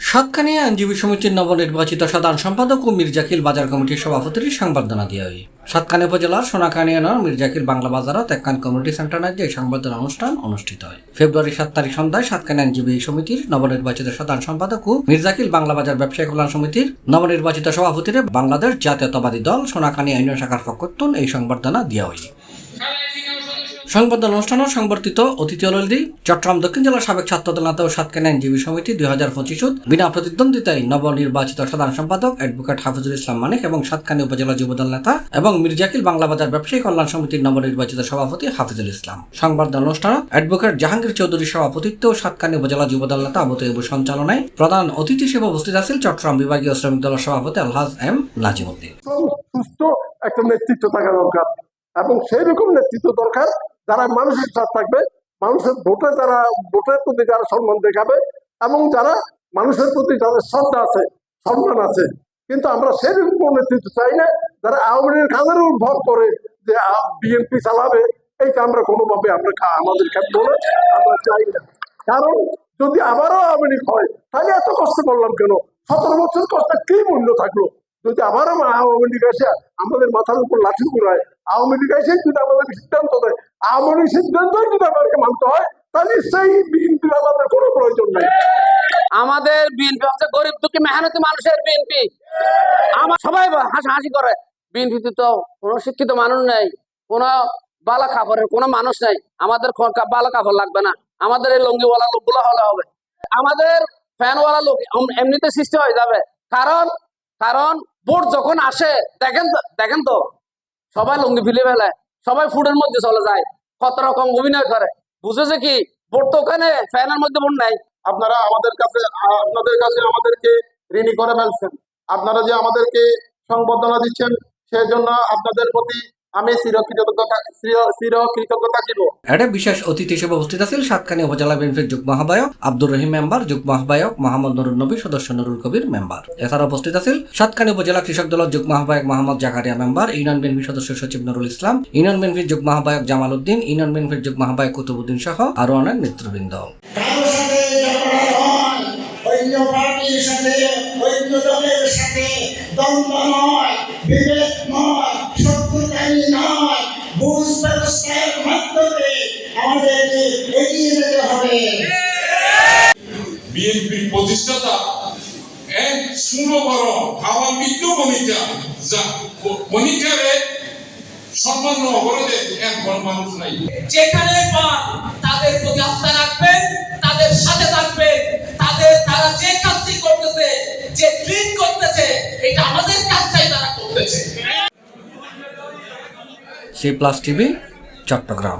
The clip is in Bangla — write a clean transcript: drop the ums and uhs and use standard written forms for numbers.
সাতকানিয়া আইনজীবী সমিতির নবনির্বাচিত সাধারণ সম্পাদক ও মির্জাকিল বাজার কমিটির সভাপতির সংবর্ধনা দেওয়া হয়। সাতকানিয়া উপজেলার সোনাকানিয়া মির্জাকিল বাংলা বাজারত একখান কমিউনিটি সেন্টারে এই সংবর্ধনা অনুষ্ঠান অনুষ্ঠিত হয়। ফেব্রুয়ারি 7 তারিখ সন্ধ্যায় সাতকানিয়া আইনজীবী সমিতির নবনির্বাচিত সাধারণ সম্পাদক ও মির্জাকিল বাংলা বাজার ব্যবসায়ী কল্যাণ সমিতির নবনির্বাচিত সভাপতির বাংলাদেশ জাতীয়তাবাদী দল সোনাকানিয়া ইউনিয়ন শাখার পক্ষতুন এই সংবর্ধনা দেওয়া হয়। সংবর্ধনা অনুষ্ঠানে সংবর্ধিত অতিথি হলেন চট্টগ্রাম দক্ষিণ জেলার সাবেক ছাত্রদল নেতা ও সাতকানিয়া আইনজীবী সমিতি 2025 বিনা প্রতিদ্বন্দ্বিতায় নবনির্বাচিত সাধারণ সম্পাদক অ্যাডভোকেট হাফিজুল ইসলাম মানিক এবং সাতকানিয়া উপজেলা যুবদল নেতা এবং মির্জাকিল বাংলা বাজার ব্যবসায়ী কল্যাণ সমিতির নবনির্বাচিত সভাপতি হাফিজুল ইসলাম। সংবর্ধনা অনুষ্ঠানে অ্যাডভোকেট জাহাঙ্গীর চৌধুরীর সভাপতিত্বে ও সাতকানিয়া উপজেলা যুবদল নেতা আবু তৈয়বের সঞ্চালনায় প্রধান অতিথি হিসেবে উপস্থিত আছেন চট্টগ্রাম বিভাগীয় শ্রমিক দলের সভাপতি আলহাজ এম নাজিমউদ্দিন। সুস্থ একটা নেতৃত্ব থাকা দরকার এবং সেই রকম নেতৃত্ব দরকার যারা মানুষের সাথে থাকবে, মানুষের ভোটের প্রতি যারা সম্মান দেখাবে এবং যারা মানুষের প্রতি যাদের শ্রদ্ধা আছে, সম্মান আছে। কিন্তু আমরা সেরকম নেতৃত্ব চাই না যারা আওয়ামী লীগের কাজের উপর ভর করে যে বিএনপি চালাবে, এইটা আমরা কোনোভাবে আমাদের ক্ষেত্রে আমরা চাই না। কারণ যদি আবারও আওয়ামী লীগ হয় তাহলে এত কষ্ট করলাম কেন? 17 বছর কষ্টের কি মূল্য থাকলো? যদি আবারও আওয়ামী লীগ এসে আমাদের মাথার উপর লাঠি ঘুরায়, আওয়ামী লীগ এসে যদি আমাদের সিদ্ধান্ত দেয়, আওয়ামী লীগ সিদ্ধান্ত যদি আমাদেরকে মানতে হয়, তাহলে সেই বিএনপি আমাদের কোনো প্রয়োজন নেই। আমাদের বিএনপি হচ্ছে গরিব দুঃখী মেহনতি মানুষের বিএনপি। আমার সবাই হাসাহাসি করে। বিএনপিতে তো কোনো শিক্ষিত মানুষ নেই, কোনো বালা কাপড়ের কোনো মানুষ নেই। আমাদের বালা কাপড় লাগবে না, আমাদের এই লঙ্গিওয়ালা লোকগুলো হলে হবে। আমাদের ফ্যানওয়ালা লোক এমনিতে সৃষ্টি হয়ে যাবে। কারণ ভোট যখন আসে দেখেন তো সবাই লুঙ্গি ফিলে ফেলে, সবাই ফুডের মধ্যে চলে যায়, কত রকম অভিনয় করে। বুঝেছে কি ভোট তো ওখানে ফ্যানের মধ্যে ভোট নাই। আপনারা আপনাদের কাছে আমাদেরকে ঋণী করে ফেলছেন। আপনারা যে আমাদেরকে সংবর্ধনা দিচ্ছেন সেজন্য আপনাদের প্রতি আমি চিরকৃতজ্ঞ থাকিব। এতে বিশেষ অতিথি হিসেবে উপস্থিত আছেন সাতকানিয়া উপজেলা বিএনপির যুগ্ম আহ্বায়ক আব্দুর রহিম মেম্বার, যুগ্ম আহ্বায়ক মোহাম্মদ নুরুন নবী, সদস্য নুরুল কবির মেম্বার। এছাড়া উপস্থিত আছেন সাতকানিয়া উপজেলা কৃষক দলের যুগ্ম আহ্বায়ক Mohammad Zakaria member, union BNP সদস্য সচিব নুরুল ইসলাম, ইউনিয়ন বিএনপির যুগ্ম আহ্বায়ক জামাল উদ্দিন, ইউনিয়ন বিএনপির যুগ্ম আহ্বায়ক কুতুবুদ্দিন সহ আরো অনেক নেতৃবৃন্দ। বিএনপির প্রতিষ্ঠাতা এক সুনবর হাওয়া বিদ্যু বণিকারে সম্মান অবরোধে এক বড় মানুষ নাই। যেখানে পান তাদের প্রতি আস্থা রাখবেন, তাদের সাথে থাকবেন, তারা যে কাজটি করতেছে, যে ক্লিন করতেছে, এটা আমাদের কাজটাই তারা করতেছে। C+ TV Chittagong.